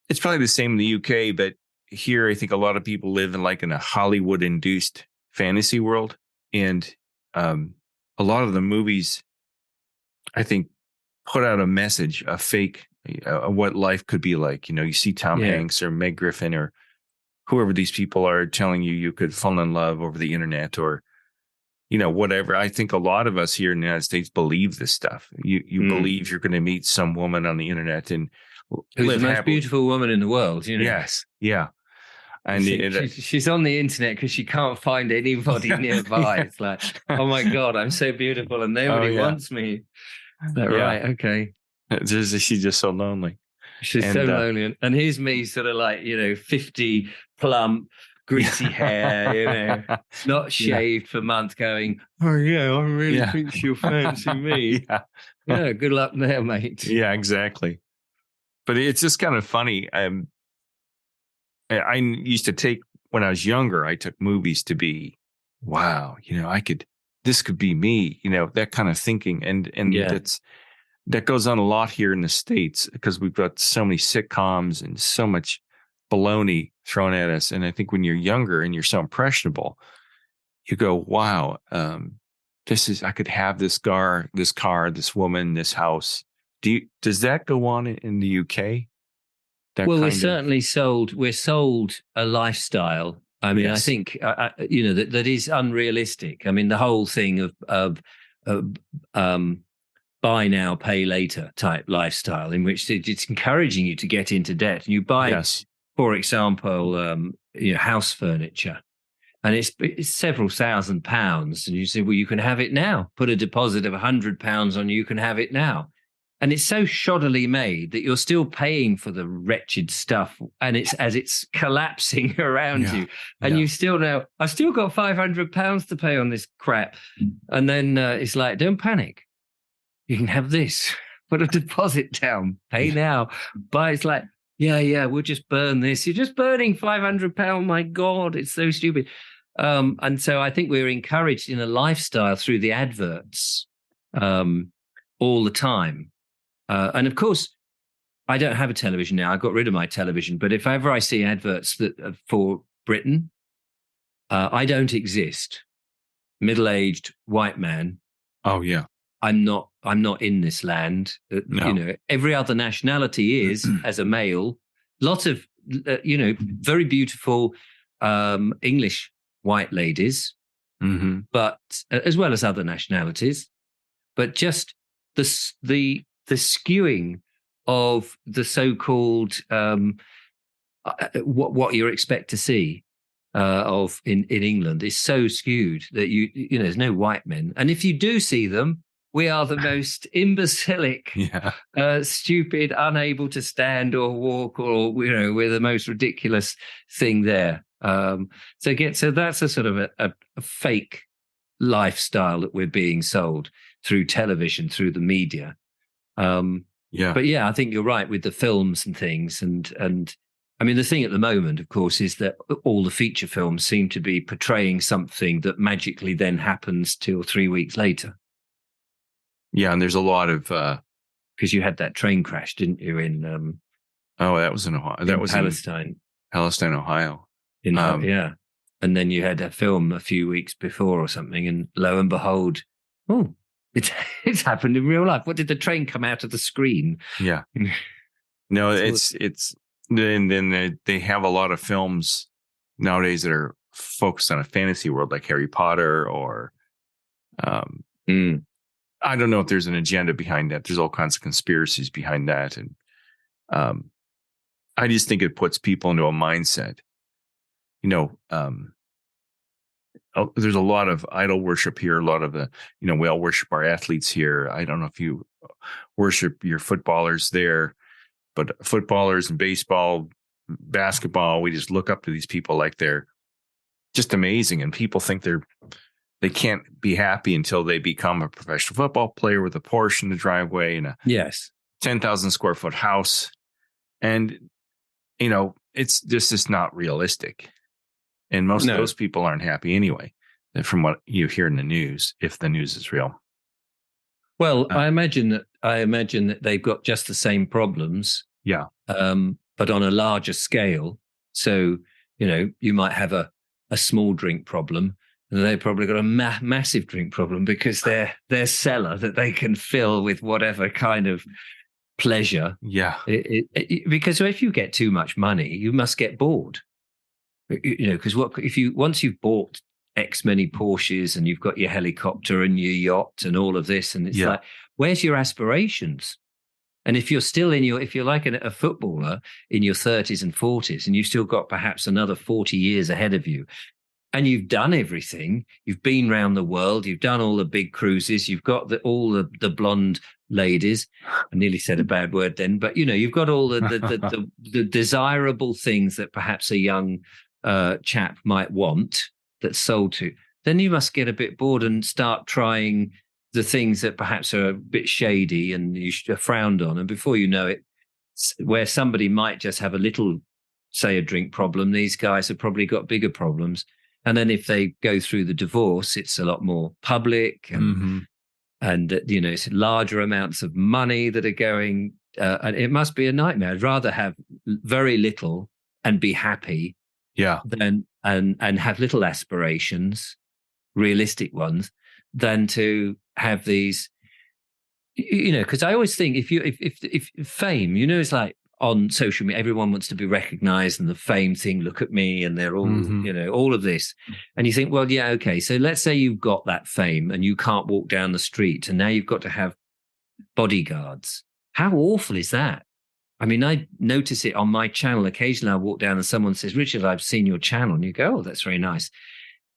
it's probably the same in the UK, but here I think a lot of people live in a Hollywood-induced fantasy world, and a lot of the movies, I think, put out a message, a fake, what life could be like. You see Tom Hanks or Meg Griffin or whoever these people are telling you could fall in love over the internet or whatever. I think a lot of us here in the United States believe this stuff. You believe you're going to meet some woman on the internet and who's the most beautiful woman in the world. Yes. Yeah. And she's on the internet because she can't find anybody nearby. It's like, oh my God, I'm so beautiful and nobody wants me. Is that right? Okay. She's just so lonely. She's so lonely. And here's me sort of 50 plump, greasy hair, not shaved for months, going, "Oh yeah, I really think she'll fancy me." Yeah, good luck there, mate. Yeah, exactly. But it's just kind of funny. I used to take, when I was younger, I took movies to be, wow, this could be me, that kind of thinking. And that goes on a lot here in the States, because we've got so many sitcoms and so much baloney thrown at us. And I think when you're younger and you're so impressionable, you go, wow, I could have this car, this woman, this house. Does that go on in the UK? We're sold a lifestyle. I mean, I think, that is unrealistic. I mean, the whole thing of buy now, pay later type lifestyle, in which it's encouraging you to get into debt. And you buy, for example, house furniture, and it's several £1,000s. And you say, well, you can have it now. Put a deposit of £100 on you can have it now. And it's so shoddily made that you're still paying for the wretched stuff, and it's collapsing around you, and you still know, I've still got £500 to pay on this crap. And then it's like, don't panic. You can have this. Put a deposit down. Pay now. But it's like, we'll just burn this. You're just burning £500. My God, it's so stupid. And so I think we're encouraged in a lifestyle through the adverts all the time. And of course, I don't have a television now. I got rid of my television. But if ever I see adverts that for Britain, I don't exist. Middle-aged white man. Oh yeah. I'm not in this land. No. Every other nationality is, as a male. Lots of very beautiful English white ladies, but as well as other nationalities. But just the skewing of the so-called what you expect to see of in England is so skewed that there's no white men, and if you do see them, we are the most imbecilic, stupid, unable to stand or walk, or we're the most ridiculous thing there. So that's a sort of a fake lifestyle that we're being sold through television, through the media. But I think you're right with the films and things, and I mean the thing at the moment, of course, is that all the feature films seem to be portraying something that magically then happens 2 or 3 weeks later. Yeah, and there's a lot of because you had that train crash, didn't you, in that was in Ohio. That was Palestine. in Palestine, Ohio. Yeah. And then you had a film a few weeks before or something, and lo and behold, it's happened in real life. What, did the train come out of the screen? Yeah. No, it's then they have a lot of films nowadays that are focused on a fantasy world, like Harry Potter, or I don't know if there's an agenda behind that. There's all kinds of conspiracies behind that, and I just think it puts people into a mindset. There's a lot of idol worship here. A lot of we all worship our athletes here. I don't know if you worship your footballers there, but footballers and baseball, basketball, we just look up to these people like they're just amazing. And people think they can't be happy until they become a professional football player with a Porsche in the driveway and a 10,000 square foot house. And, it's just not realistic. And most of those people aren't happy anyway, from what you hear in the news, if the news is real. Well, I imagine that they've got just the same problems. Yeah. But on a larger scale. So, you might have a small drink problem, and they've probably got a massive drink problem because their cellar that they can fill with whatever kind of pleasure. Yeah. Because if you get too much money, you must get bored. Because once you've bought X many Porsches and you've got your helicopter and your yacht and all of this, and it's like, where's your aspirations? And if you're still if you're like a footballer in your 30s and 40s, and you've still got perhaps another 40 years ahead of you, and you've done everything, you've been around the world, you've done all the big cruises, you've got all the blonde ladies. I nearly said a bad word then, but you've got all the desirable things that perhaps a young chap might want that's sold to. Then you must get a bit bored and start trying the things that perhaps are a bit shady and you are frowned on. And before you know it, where somebody might just have a little, say, a drink problem, these guys have probably got bigger problems. And then if they go through the divorce, it's a lot more public and it's larger amounts of money that are going. And it must be a nightmare. I'd rather have very little and be happy, than and have little aspirations, realistic ones, than to have these. Because I always think if fame, it's like on social media, everyone wants to be recognized, and the fame thing, look at me, and they're all, all of this. And you think, well, yeah, okay. So let's say you've got that fame and you can't walk down the street, and now you've got to have bodyguards. How awful is that? I mean, I notice it on my channel. Occasionally I walk down and someone says, Richard, I've seen your channel. And you go, oh, that's very nice.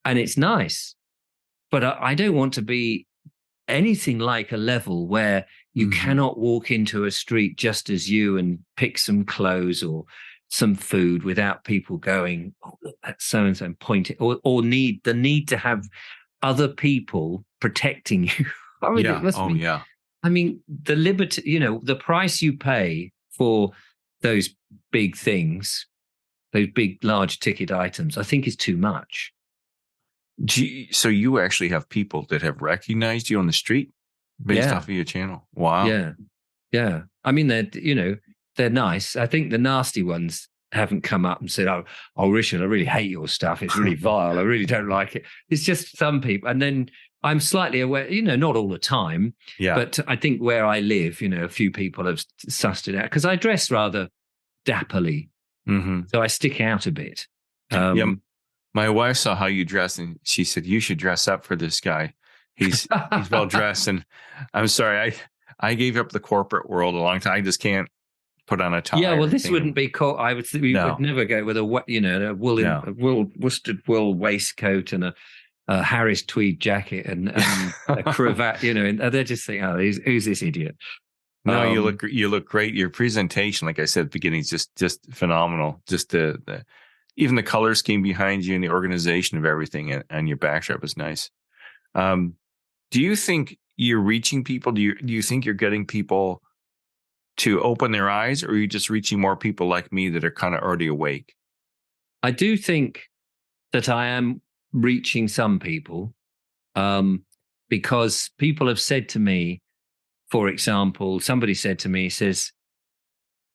And it's nice. But I don't want to be anything like a level where you cannot walk into a street just as you and pick some clothes or some food without people going, oh, look, that's so-and-so, and point it, or need to have other people protecting you. I mean, it must be, I mean, the liberty, the price you pay for those big things, those big, large ticket items, I think is too much. So you actually have people that have recognized you on the street based off of your channel? Wow. Yeah. I mean, they're nice. I think the nasty ones haven't come up and said, oh, Richard, I really hate your stuff. It's really vile. I really don't like it. It's just some people. And then I'm slightly aware, not all the time, but I think where I live, a few people have sussed it out because I dress rather dapperly. So I stick out a bit. My wife saw how you dress and she said, you should dress up for this guy. He's well dressed. And I'm sorry, I gave up the corporate world a long time. I just can't put on a tie. Yeah, well, this wouldn't be cool. I would think we would never go with a worsted wool waistcoat and a Harris tweed jacket and a cravat, and they're just thinking, oh, who's this idiot? No, you look great. Your presentation, like I said at the beginning, is just phenomenal. Just the even the color scheme behind you and the organization of everything and your backdrop is nice. Do you think you're reaching people? Do you think you're getting people to open their eyes, or are you just reaching more people like me that are kind of already awake? I do think that I am reaching some people because people have said to me, for example, somebody said to me, he says,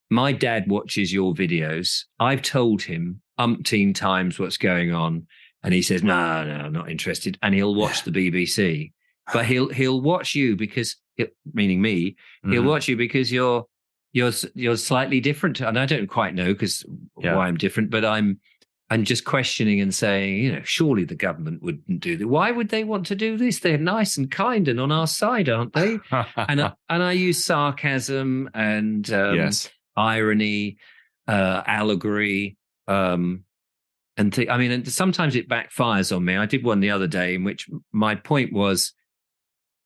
my dad watches your videos. I've told him umpteen times what's going on. And he says, no, I'm not interested. And he'll watch the BBC. But he'll watch you because, meaning me, he'll watch you because you're slightly different. And I don't quite know why I'm different, but I'm just questioning and saying, surely the government wouldn't do that. Why would they want to do this? They're nice and kind and on our side, aren't they? and I use sarcasm and irony, allegory, and sometimes it backfires on me. I did one the other day in which my point was,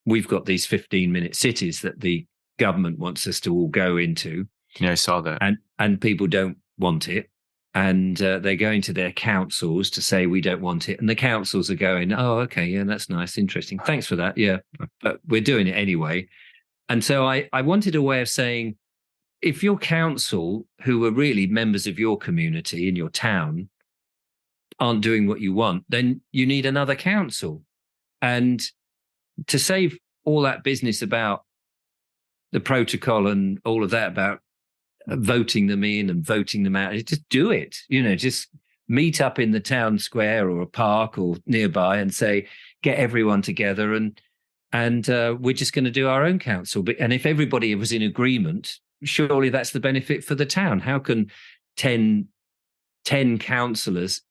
we've got these 15-minute cities that the government wants us to all go into. Yeah, I saw that. And people don't want it. And they're going to their councils to say, we don't want it. And the councils are going, oh, okay, yeah, that's nice, interesting. Thanks for that. Yeah, but we're doing it anyway. And so I wanted a way of saying, if your council, who are really members of your community in your town, aren't doing what you want, then you need another council. And to save all that business about the protocol and all of that about voting them in and voting them out, just do it. Just meet up in the town square or a park or nearby and say, get everyone together and we're just going to do our own council. And if everybody was in agreement, surely that's the benefit for the town. How can 10 councillors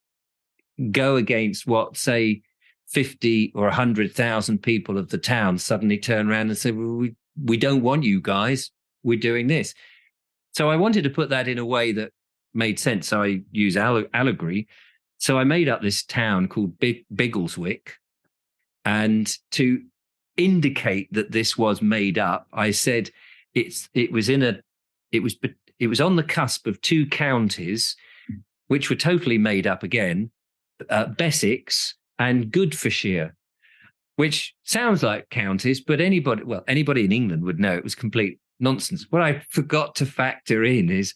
go against what, say, 50 or 100,000 people of the town suddenly turn around and say, well, we don't want you guys, we're doing this. So I wanted to put that in a way that made sense. So I use allegory. So I made up this town called Biggleswick. And to indicate that this was made up, I said it was on the cusp of two counties, which were totally made up again, Bessex and Goodfishire, which sounds like counties, but anybody in England would know it was complete nonsense. What I forgot to factor in is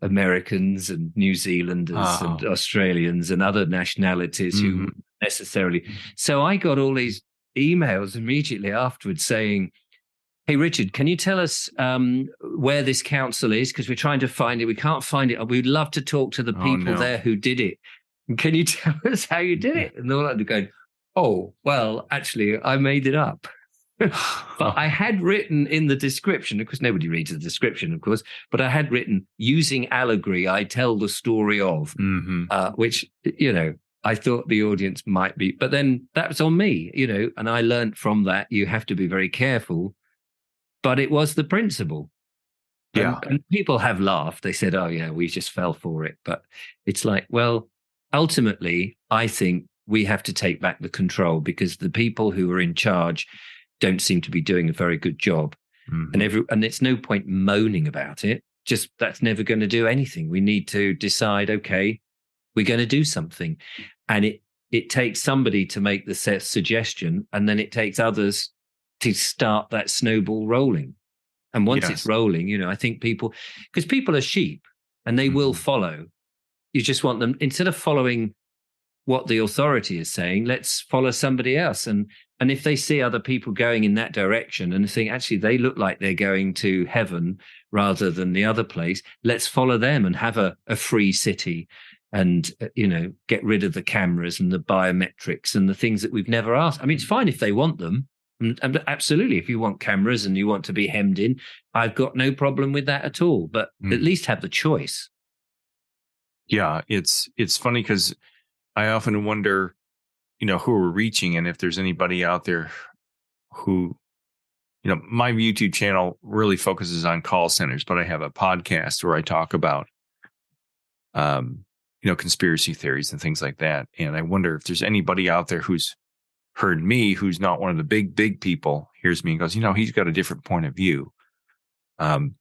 Americans and New Zealanders and Australians and other nationalities who necessarily. So I got all these emails immediately afterwards saying, hey, Richard, can you tell us where this council is? Because we're trying to find it. We can't find it. We'd love to talk to the people there who did it. Can you tell us how you did it? And they're all going, oh, well, actually, I made it up. But I had written in the description, because nobody reads the description, of course, but I had written, using allegory, I tell the story of, which, I thought the audience might be. But then that was on me, and I learned from that you have to be very careful. But it was the principle. Yeah. And people have laughed. They said, oh, yeah, we just fell for it. But it's like, well, ultimately, I think we have to take back the control because the people who are in charge don't seem to be doing a very good job. And it's no point moaning about it. Just that's never going to do anything. We need to decide, okay, we're going to do something. And it takes somebody to make the suggestion, and then it takes others to start that snowball rolling. And once it's rolling, I think because people are sheep and they will follow. You just want them, instead of following what the authority is saying, let's follow somebody else. And if they see other people going in that direction and think, actually, they look like they're going to heaven rather than the other place, let's follow them and have a free city and, get rid of the cameras and the biometrics and the things that we've never asked. I mean, it's fine if they want them. And absolutely, if you want cameras and you want to be hemmed in, I've got no problem with that at all. But at least have the choice. Yeah, it's funny because I often wonder, who we're reaching and if there's anybody out there who, my YouTube channel really focuses on call centers, but I have a podcast where I talk about, conspiracy theories and things like that. And I wonder if there's anybody out there who's heard me, who's not one of the big people, hears me and goes, he's got a different point of view. And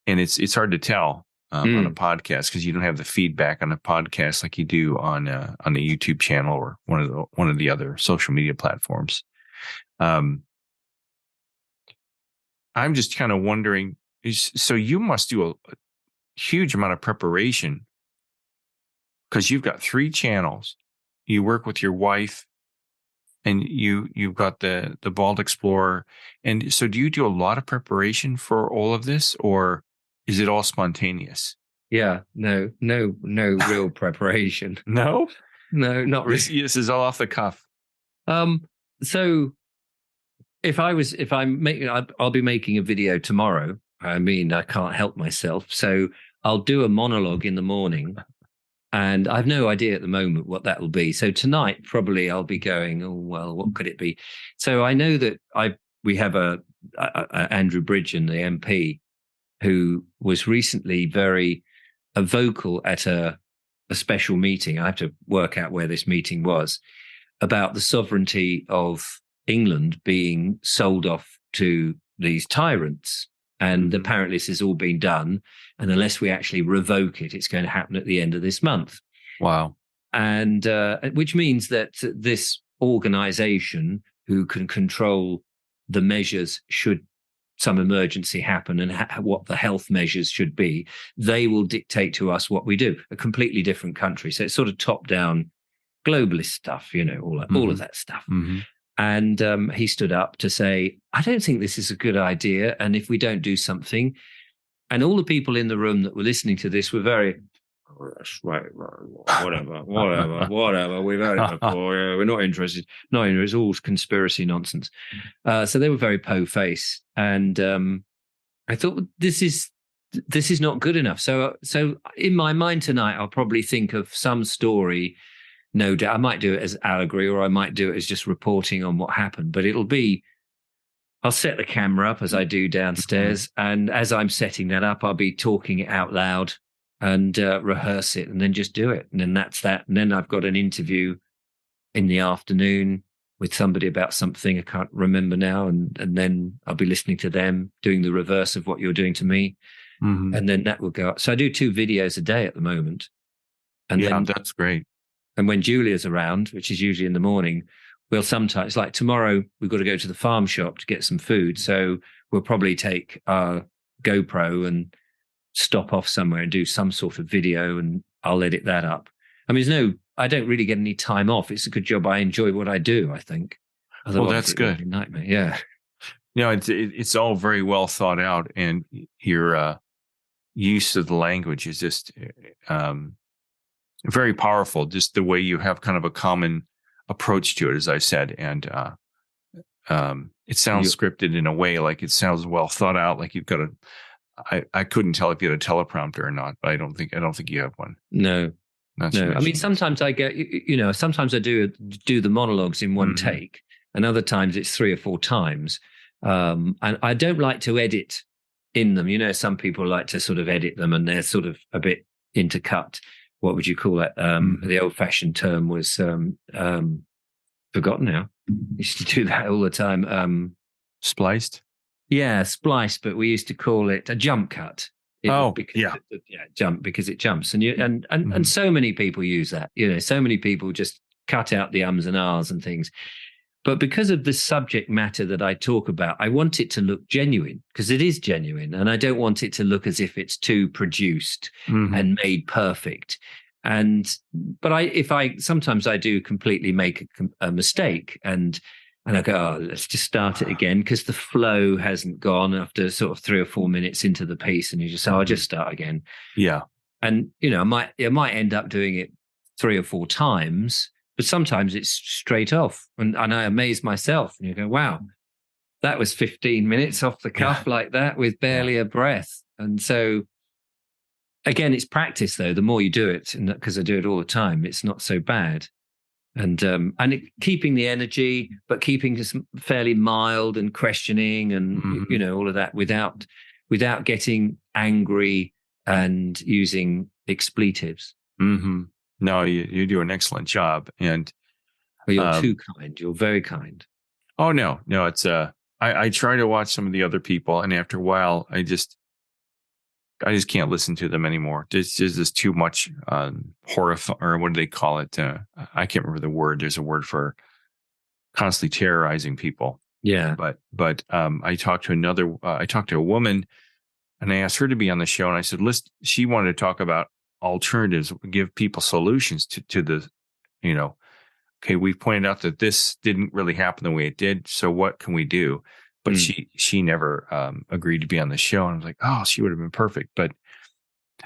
it's hard to tell on a podcast because you don't have the feedback on a podcast like you do on the YouTube channel or one of the other social media platforms. I'm just kind of wondering, so you must do a huge amount of preparation because you've got 3 channels. You work with your wife And you've got the Bald Explorer. And so do you do a lot of preparation for all of this, or is it all spontaneous? Yeah, no real preparation. No? No, not really. This is all off the cuff. So if I'm making, I'll be making a video tomorrow. I mean, I can't help myself. So I'll do a monologue in the morning, and I've no idea at the moment what that will be. So tonight, probably I'll be going, oh, well, what could it be? So I know that we have a Andrew Bridgen, the MP, who was recently very vocal at a special meeting. I have to work out where this meeting was, about the sovereignty of England being sold off to these tyrants. And apparently this has all been done. And unless we actually revoke it, it's going to happen at the end of this month. Wow. And which means that this organization who can control the measures should some emergency happen and what the health measures should be, they will dictate to us what we do. A completely different country. So it's sort of top-down globalist stuff, all of that stuff. Mm-hmm. And he stood up to say, I don't think this is a good idea. And if we don't do something, and all the people in the room that were listening to this were very, oh, that's right, whatever. We've heard it before. Yeah, we're not interested. No, it's all conspiracy nonsense. So they were very po-faced. And I thought, this is not good enough. So in my mind tonight, I'll probably think of some story. No doubt, I might do it as allegory, or I might do it as just reporting on what happened. But I'll set the camera up as I do downstairs, and as I'm setting that up, I'll be talking it out loud and rehearse it, and then just do it. And then that's that. And then I've got an interview in the afternoon with somebody about something I can't remember now, and then I'll be listening to them doing the reverse of what you're doing to me, and then that will go up. So I do 2 videos a day at the moment, and then that's great. And when Julia's around, which is usually in the morning, we'll sometimes, like tomorrow, we've got to go to the farm shop to get some food. So we'll probably take our GoPro and stop off somewhere and do some sort of video, and I'll edit that up. I mean, I don't really get any time off. It's a good job. I enjoy what I do, I think. Otherwise, well, that's good. Nightmare. Yeah. It's all very well thought out, and your use of the language is just very powerful, just the way you have kind of a common approach to it, as I said. And it sounds scripted in a way, like it sounds well thought out, like you've got I couldn't tell if you had a teleprompter or not, but I don't think you have one. No. I mean, sometimes I get, sometimes I do the monologues in one take, and other times it's 3 or 4 times. And I don't like to edit in them. Some people like to sort of edit them, and they're sort of a bit intercut. What would you call it? The old-fashioned term was forgotten now. Used to do that all the time. Spliced? Yeah, spliced, but we used to call it a jump cut. Jump because it jumps. And so many people use that. So many people just cut out the ums and ahs and things. But because of the subject matter that I talk about, I want it to look genuine, because it is genuine. And I don't want it to look as if it's too produced and made perfect. But sometimes I do completely make a mistake, and I go, oh, let's just start it again, because the flow hasn't gone after sort of 3 or 4 minutes into the piece, and you just say, I'll just start again. Yeah. And, I might end up doing it 3 or 4 times, but sometimes it's straight off. And I amaze myself, and you go, wow, that was 15 minutes off the cuff like that with barely a breath. And so, again, it's practice, though. The more you do it, and because I do it all the time, it's not so bad. And keeping the energy, but keeping this fairly mild and questioning, and all of that without getting angry and using expletives. No, you do an excellent job, and you're too kind. You're very kind. Oh no, it's I try to watch some of the other people, and after a while, I just can't listen to them anymore. There's just too much horrifying, or what do they call it? I can't remember the word. There's a word for constantly terrorizing people. Yeah. But I talked to a woman, and I asked her to be on the show, and I said, listen, she wanted to talk about alternatives, give people solutions to the, okay, we've pointed out that this didn't really happen the way it did. So what can we do? But she never agreed to be on the show. And I was like, oh, she would have been perfect. But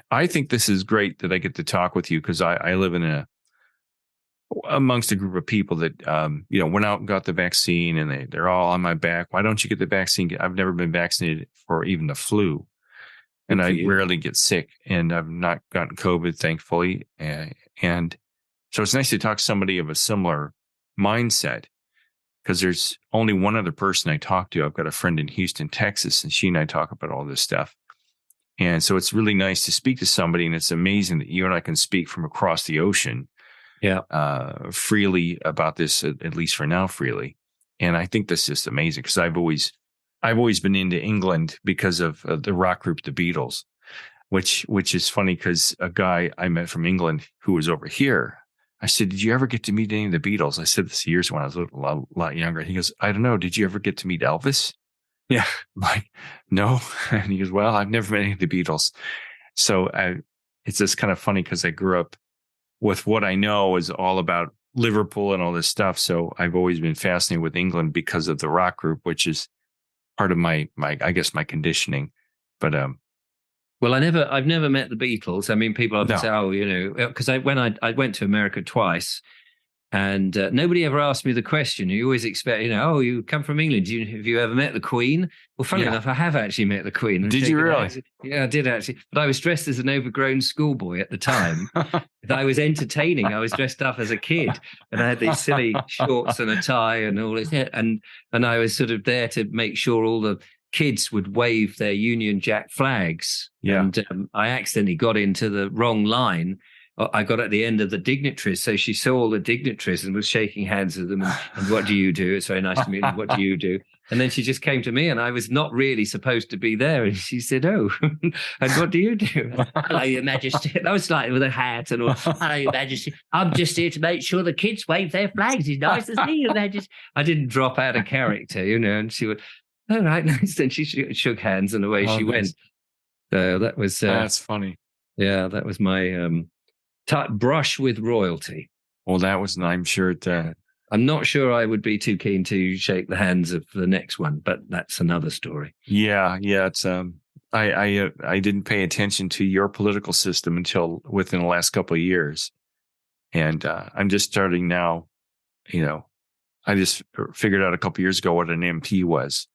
I think this is great that I get to talk with you, because I live in amongst a group of people that, went out and got the vaccine, and they're all on my back. Why don't you get the vaccine? I've never been vaccinated for even the flu, and I rarely get sick, and I've not gotten COVID, thankfully. And so it's nice to talk to somebody of a similar mindset, because there's only one other person I talk to. I've got a friend in Houston, Texas, and she and I talk about all this stuff. And so it's really nice to speak to somebody, and it's amazing that you and I can speak from across the ocean freely about this, at least for now, freely. And I think that's just amazing, because I've always been into England because of the rock group, the Beatles, which is funny, because a guy I met from England who was over here, I said, did you ever get to meet any of the Beatles? I said this years when I was a lot younger. He goes, I don't know. Did you ever get to meet Elvis? Yeah. I'm like, no. And he goes, well, I've never met any of the Beatles. So it's just kind of funny, because I grew up with what I know is all about Liverpool and all this stuff. So I've always been fascinated with England because of the rock group, which is part of my I guess my conditioning. But well, I've never met the Beatles. I mean, people often say, because when I went to America twice, and nobody ever asked me the question. You always expect, you come from England. Have you ever met the Queen? Well, funny enough, I have actually met the Queen. Did you really? Yeah, I did actually. But I was dressed as an overgrown schoolboy at the time. I was entertaining. I was dressed up as a kid, and I had these silly shorts and a tie and all this. And I was sort of there to make sure all the kids would wave their Union Jack flags. Yeah. And I accidentally got into the wrong line. I got at the end of the dignitaries. So she saw all the dignitaries and was shaking hands with them. And what do you do? It's very nice to meet you. What do you do? And then she just came to me, and I was not really supposed to be there. And she said, oh, and what do you do? Hello, Your Majesty. That was like with a hat and all. Hello, Your Majesty. I'm just here to make sure the kids wave their flags. It's nice to see you, Your Majesty. I didn't drop out of character, and she would, all right, nice. Then she shook hands and away she went. So that was... that's funny. Yeah, that was my... brush with royalty. Well, that was, I'm sure I'm not sure I would be too keen to shake the hands of the next one, but that's another story. Yeah. It's I didn't pay attention to your political system until within the last couple of years, and I'm just starting now. I just figured out a couple of years ago what an MP was.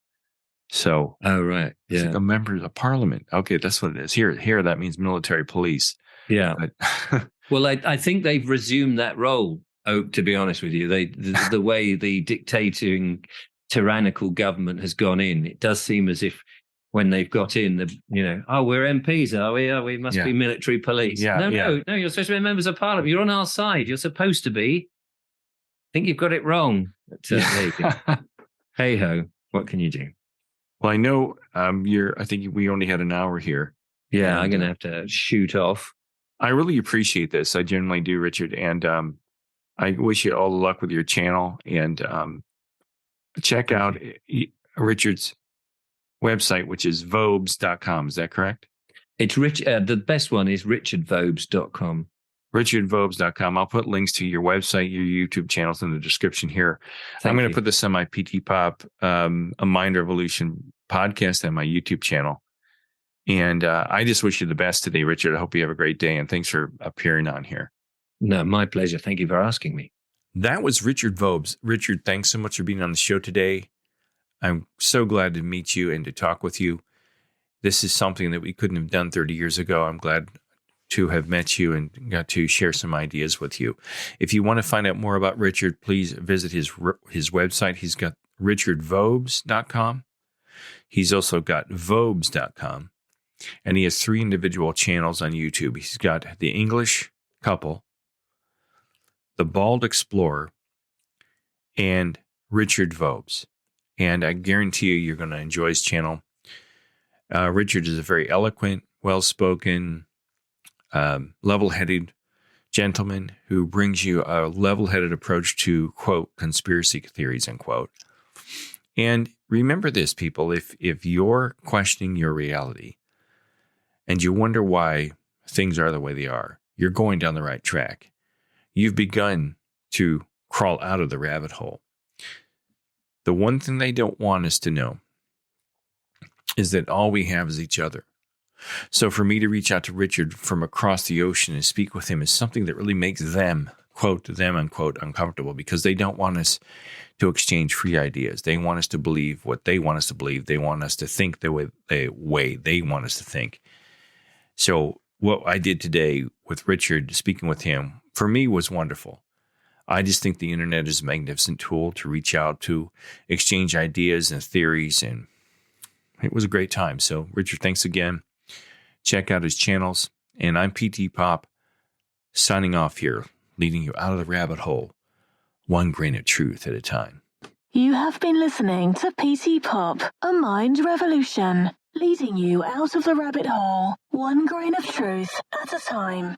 So, oh right, yeah, like a member of the parliament. Okay, that's what it is. Here, that means military police. Yeah. But well, I think they've resumed that role. Oh, to be honest with you, the way the dictating, tyrannical government has gone in, it does seem as if when they've got in, we're MPs, are we? We must be military police. No, you're supposed to be members of parliament. You're on our side. You're supposed to be. I think you've got it wrong. But, hey ho, what can you do? Well, I know I think we only had an hour here. Yeah, I'm going to have to shoot off. I really appreciate this. I genuinely do, Richard. And I wish you all the luck with your channel. And check out Richard's website, which is Vobes.com. Is that correct? It's the best one is richardvobes.com. richardvobes.com. I'll put links to your website, your YouTube channels in the description here. I'm going to put this on my PTPOP, A Mind Revolution podcast on my YouTube channel. And I just wish you the best today, Richard. I hope you have a great day, and thanks for appearing on here. No, my pleasure. Thank you for asking me. That was Richard Vobes. Richard, thanks so much for being on the show today. I'm so glad to meet you and to talk with you. This is something that we couldn't have done 30 years ago. I'm glad to have met you and got to share some ideas with you. If you want to find out more about Richard, please visit his website. He's got richardvobes.com. He's also got vobes.com. And he has 3 individual channels on YouTube. He's got The English Couple, The Bald Explorer, and Richard Vobes. And I guarantee you're going to enjoy his channel. Richard is a very eloquent, well-spoken, level-headed gentleman who brings you a level-headed approach to, quote, conspiracy theories, unquote. And remember this, people, if you're questioning your reality, and you wonder why things are the way they are, you're going down the right track. You've begun to crawl out of the rabbit hole. The one thing they don't want us to know is that all we have is each other. So for me to reach out to Richard from across the ocean and speak with him is something that really makes them, quote, them, unquote, uncomfortable, because they don't want us to exchange free ideas. They want us to believe what they want us to believe. They want us to think the way they want us to think. So what I did today with Richard, speaking with him, for me was wonderful. I just think the internet is a magnificent tool to reach out to, exchange ideas and theories, and it was a great time. So Richard, thanks again. Check out his channels. And I'm PTPOP, signing off here, leading you out of the rabbit hole, one grain of truth at a time. You have been listening to PTPOP, a mind revolution, leading you out of the rabbit hole, one grain of truth at a time.